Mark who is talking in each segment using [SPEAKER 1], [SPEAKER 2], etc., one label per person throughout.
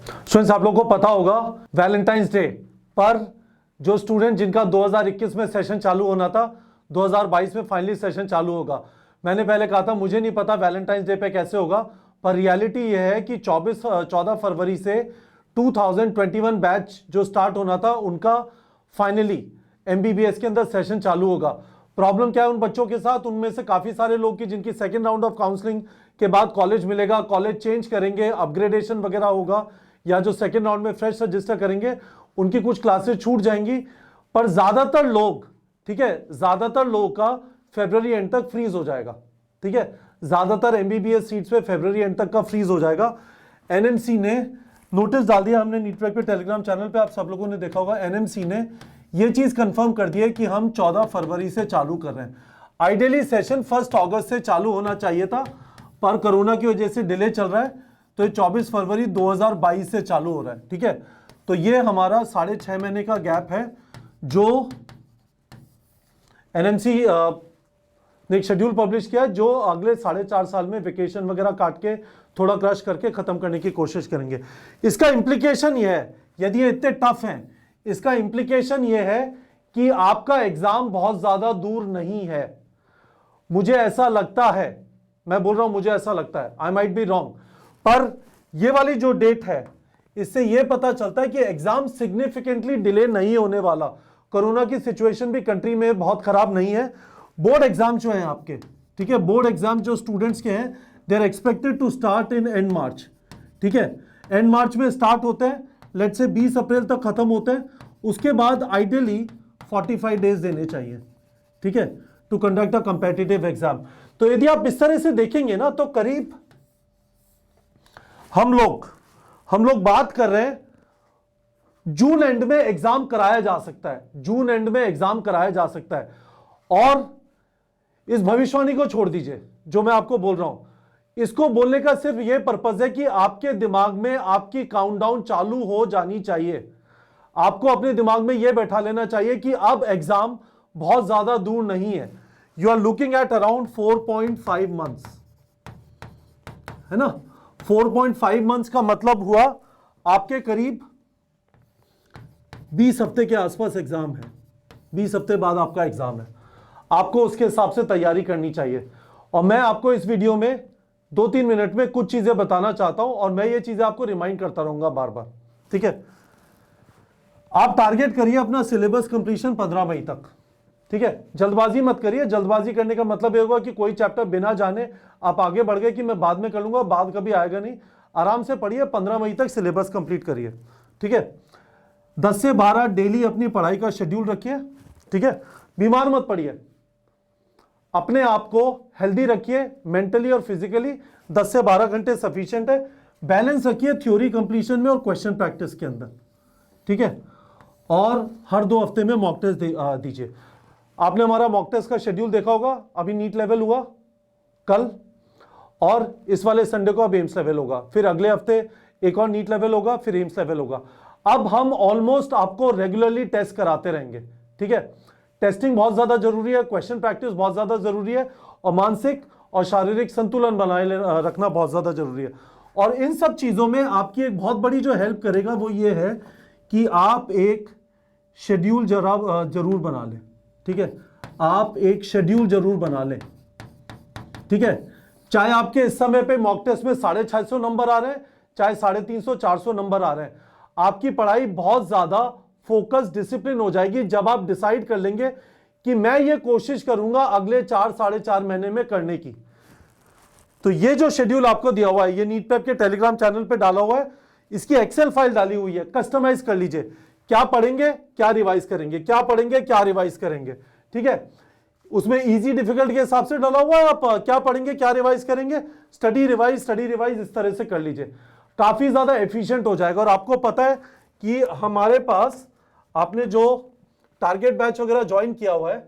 [SPEAKER 1] Students, आप लोगों को पता होगा वैलेंटाइंस डे पर जो स्टूडेंट जिनका 2021 में सेशन चालू होना था 2022 में फाइनली सेशन चालू होगा। मैंने पहले कहा था मुझे नहीं पता वैलेंटाइंस डे पे कैसे होगा, पर रियलिटी यह है कि 14 फरवरी से 2021 बैच जो स्टार्ट होना था उनका फाइनली एमबीबीएस के अंदर सेशन चालू होगा। प्रॉब्लम क्या है उन बच्चों के साथ, उनमें से काफी सारे लोग की जिनकी सेकेंड राउंड ऑफ काउंसलिंग के बाद कॉलेज मिलेगा, कॉलेज चेंज करेंगे, अपग्रेडेशन वगैरह होगा, या जो सेकेंड राउंड में फ्रेश रजिस्टर करेंगे उनकी कुछ क्लासेस छूट जाएंगी। पर ज्यादातर लोग, ठीक है, ज्यादातर लोगों का फरवरी एंड तक फ्रीज हो जाएगा। ठीक है, ज्यादातर एमबीबीएस सीट्स पे फरवरी एंड तक का फ्रीज हो जाएगा। एनएमसी ने नोटिस डाल दिया, हमने नीटवेक पे टेलीग्राम चैनल पे आप सब लोगों ने देखा होगा, एनएमसी ने ये चीज कंफर्म कर दी है कि हम 14 फरवरी से चालू कर रहे हैं। आइडियली सेशन 1 अगस्त से चालू होना चाहिए था, पर कोरोना की वजह से डिले चल रहा है, तो ये 24 फरवरी 2022 से चालू हो रहा है। ठीक है, तो ये हमारा 6.5 महीने का गैप है जो एनएमसी ने एक शेड्यूल पब्लिश किया, जो अगले 4.5 साल में वेकेशन वगैरह काट के थोड़ा क्रश करके खत्म करने की कोशिश करेंगे। इसका इंप्लीकेशन ये है, यदि ये इतने टफ हैं, इसका इंप्लीकेशन ये है कि आपका एग्जाम बहुत ज्यादा दूर नहीं है। मुझे ऐसा लगता है, मैं बोल रहा हूं मुझे ऐसा लगता है, आई माइट बी रॉन्ग, पर ये वाली जो डेट है इससे यह पता चलता है कि एग्जाम सिग्निफिकेंटली डिले नहीं होने वाला। कोरोना की सिचुएशन भी कंट्री में बहुत खराब नहीं है। बोर्ड एग्जाम जो है आपके, ठीक है, बोर्ड एग्जाम जो स्टूडेंट्स के हैं they are expected to start in end March. ठीक है, एंड मार्च में स्टार्ट होते हैं, लेट से 20 अप्रैल तक खत्म होते हैं। उसके बाद आइडियली 45 डेज देने चाहिए, ठीक है, to conduct a competitive exam. तो यदि आप इस तरह से देखेंगे ना, तो करीब हम लोग बात कर रहे हैं जून एंड में एग्जाम कराया जा सकता है, जून एंड में एग्जाम कराया जा सकता है। और इस भविष्यवाणी को छोड़ दीजिए जो मैं आपको बोल रहा हूं, इसको बोलने का सिर्फ यह पर्पस है कि आपके दिमाग में आपकी काउंटडाउन चालू हो जानी चाहिए। आपको अपने दिमाग में यह बैठा लेना चाहिए कि अब एग्जाम बहुत ज्यादा दूर नहीं है। You are looking at around 4.5 months, है ना। 4.5 मंथ्स का मतलब हुआ आपके करीब 20 हफ्ते के आसपास एग्जाम है। 20 हफ्ते बाद आपका एग्जाम है, आपको उसके हिसाब से तैयारी करनी चाहिए। और मैं आपको इस वीडियो में 2-3 मिनट में कुछ चीजें बताना चाहता हूं, और मैं ये चीजें आपको रिमाइंड करता रहूंगा बार बार। ठीक है, आप टारगेट करिए अपना सिलेबस कंप्लीशन 15 मई तक। ठीक है, जल्दबाजी मत करिए। जल्दबाजी करने का मतलब ये होगा कि कोई चैप्टर बिना जाने आप आगे बढ़ गए कि मैं बाद में कर लूंगा, बाद कभी आएगा नहीं। आराम से पढ़िए, 15 मई तक सिलेबस कंप्लीट करिए। ठीक है, 10 से 12 डेली अपनी पढ़ाई का शेड्यूल रखिए। ठीक है, बीमार मत पड़िए, अपने आप को हेल्दी रखिए मेंटली और फिजिकली। 10 से 12 घंटे सफिशिएंट है। बैलेंस रखिए थ्योरी कंप्लीशन में और क्वेश्चन प्रैक्टिस के अंदर। ठीक है, और हर 2 हफ्ते में मॉक टेस्ट दीजिए। आपने हमारा मॉक टेस्ट का शेड्यूल देखा होगा, अभी नीट लेवल हुआ कल, और इस वाले संडे को अब एम्स लेवल होगा, फिर अगले हफ्ते एक और नीट लेवल होगा, फिर एम्स लेवल होगा। अब हम ऑलमोस्ट आपको रेगुलरली टेस्ट कराते रहेंगे। ठीक है, टेस्टिंग बहुत ज्यादा जरूरी है, क्वेश्चन प्रैक्टिस बहुत ज्यादा जरूरी है, और मानसिक और शारीरिक संतुलन बनाए रखना बहुत ज्यादा जरूरी है। और इन सब चीजों में आपकी एक बहुत बड़ी जो हेल्प करेगा वो ये है कि आप एक शेड्यूल जरूर बना लें। ठीक है, आप एक शेड्यूल जरूर बना लें। ठीक है, चाहे आपके इस समय पे मॉक टेस्ट में 650 नंबर आ रहे हैं, चाहे 350-400 नंबर आ रहे हैं, आपकी पढ़ाई बहुत ज्यादा फोकस डिसिप्लिन हो जाएगी जब आप डिसाइड कर लेंगे कि मैं ये कोशिश करूंगा अगले 4-4.5 महीने में करने की। तो ये जो शेड्यूल आपको दिया हुआ है, ये नीट पेप के टेलीग्राम चैनल पे डाला हुआ है, इसकी एक्सेल फाइल डाली हुई है, कस्टमाइज कर लीजिए। क्या पढ़ेंगे, क्या रिवाइज करेंगे, क्या पढ़ेंगे, क्या रिवाइज करेंगे। ठीक है, उसमें इजी डिफिकल्ट के हिसाब से डाला हुआ है, आप क्या पढ़ेंगे, क्या रिवाइज करेंगे, स्टडी रिवाइज इस तरह से कर लीजिए, काफी ज्यादा एफिशिएंट हो जाएगा। और आपको पता है कि हमारे पास आपने जो टारगेट बैच वगैरह ज्वाइन किया हुआ है,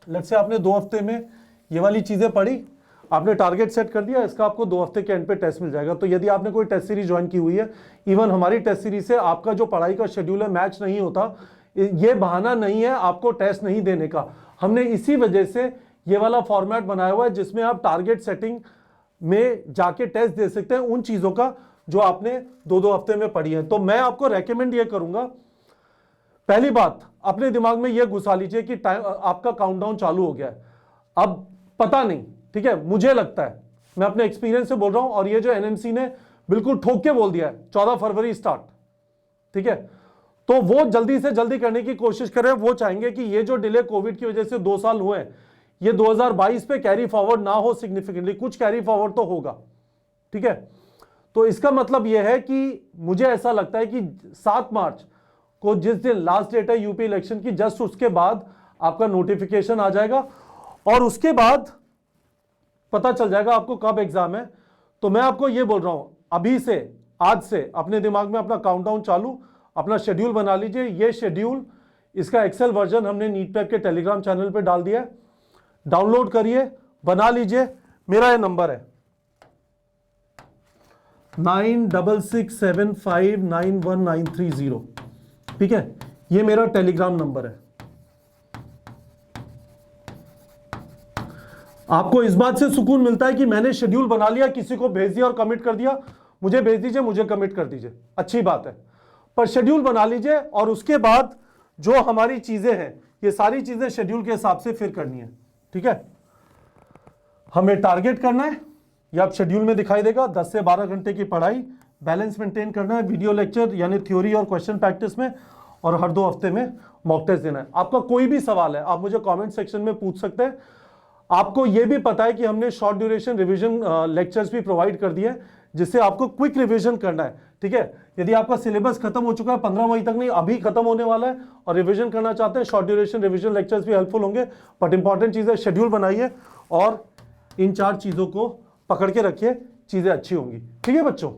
[SPEAKER 1] लेट्स से आपने 2 हफ्ते में ये वाली चीजें पढ़ी, आपने टारगेट सेट कर दिया, इसका आपको 2 हफ्ते के एंड पे टेस्ट मिल जाएगा। तो यदि आपने कोई टेस्ट सीरीज ज्वाइन की हुई है, इवन हमारी टेस्ट सीरीज से आपका जो पढ़ाई का शेड्यूल है मैच नहीं होता, ये बहाना नहीं है आपको टेस्ट नहीं देने का। हमने इसी वजह से ये वाला फॉर्मेट बनाया हुआ है जिसमें आप टारगेट सेटिंग में जाके टेस्ट दे सकते हैं। उन चीजों का जो आपने 2-2 हफ्ते में पढ़ी है। तो मैं आपको रेकमेंड ये करूंगा, पहली बात अपने दिमाग में ये घुसा लीजिए कि टाइम आपका काउंटडाउन चालू हो गया है। अब पता नहीं, ठीक है, मुझे लगता है, मैं अपने एक्सपीरियंस से बोल रहा हूं, और ये जो एनएमसी ने बिल्कुल ठोक के बोल दिया है 14 फरवरी स्टार्ट, ठीक है, तो वो जल्दी से जल्दी करने की कोशिश करें। वो चाहेंगे कि ये जो डिले कोविड की वजह से 2 साल हुए हैं, ये 2022 पे कैरी फॉरवर्ड ना हो सिग्निफिकेंटली, कुछ कैरी फॉरवर्ड तो होगा, ठीक है। तो इसका मतलब यह है कि मुझे ऐसा लगता है कि 7 मार्च को, जिस दिन लास्ट डेट है यूपी इलेक्शन की, जस्ट उसके बाद आपका नोटिफिकेशन आ जाएगा और उसके बाद पता चल जाएगा आपको कब एग्जाम है। तो मैं आपको ये बोल रहा हूं, अभी से, आज से अपने दिमाग में अपना काउंटडाउन चालू, अपना शेड्यूल बना लीजिए। ये शेड्यूल, इसका एक्सेल वर्जन हमने नीट पेप के टेलीग्राम चैनल पे डाल दिया है, डाउनलोड करिए, बना लीजिए। मेरा ये नंबर है 9667591930, ठीक है, ये मेरा टेलीग्राम नंबर है। आपको इस बात से सुकून मिलता है कि मैंने शेड्यूल बना लिया, किसी को भेज दिया और कमिट कर दिया, मुझे भेज दीजिए, मुझे कमिट कर दीजिए, अच्छी बात है, पर शेड्यूल बना लीजिए और उसके बाद जो हमारी चीजें हैं, ये सारी चीजें शेड्यूल के हिसाब से फिर करनी है, ठीक है। हमें टारगेट करना है, ये आप शेड्यूल में दिखाई देगा, 10 से 12 घंटे की पढ़ाई, बैलेंस मेंटेन करना है, वीडियो लेक्चर यानी थ्योरी और क्वेश्चन प्रैक्टिस में, और हर 2 हफ्ते में मॉक टेस्ट देना है। आपका कोई भी सवाल है आप मुझे कमेंट सेक्शन में पूछ सकते हैं। आपको यह भी पता है कि हमने शॉर्ट ड्यूरेशन रिवीजन लेक्चर्स भी प्रोवाइड कर दिए, जिससे आपको क्विक रिवीजन करना है, ठीक है। यदि आपका सिलेबस खत्म हो चुका है, 15 मई तक नहीं, अभी खत्म होने वाला है, और रिवीजन करना चाहते हैं, शॉर्ट ड्यूरेशन रिवीजन लेक्चर्स भी हेल्पफुल होंगे। बट इंपॉर्टेंट चीज है, शेड्यूल बनाइए और इन 4 चीजों को पकड़ के रखिए, चीजें अच्छी होंगी, ठीक है बच्चों।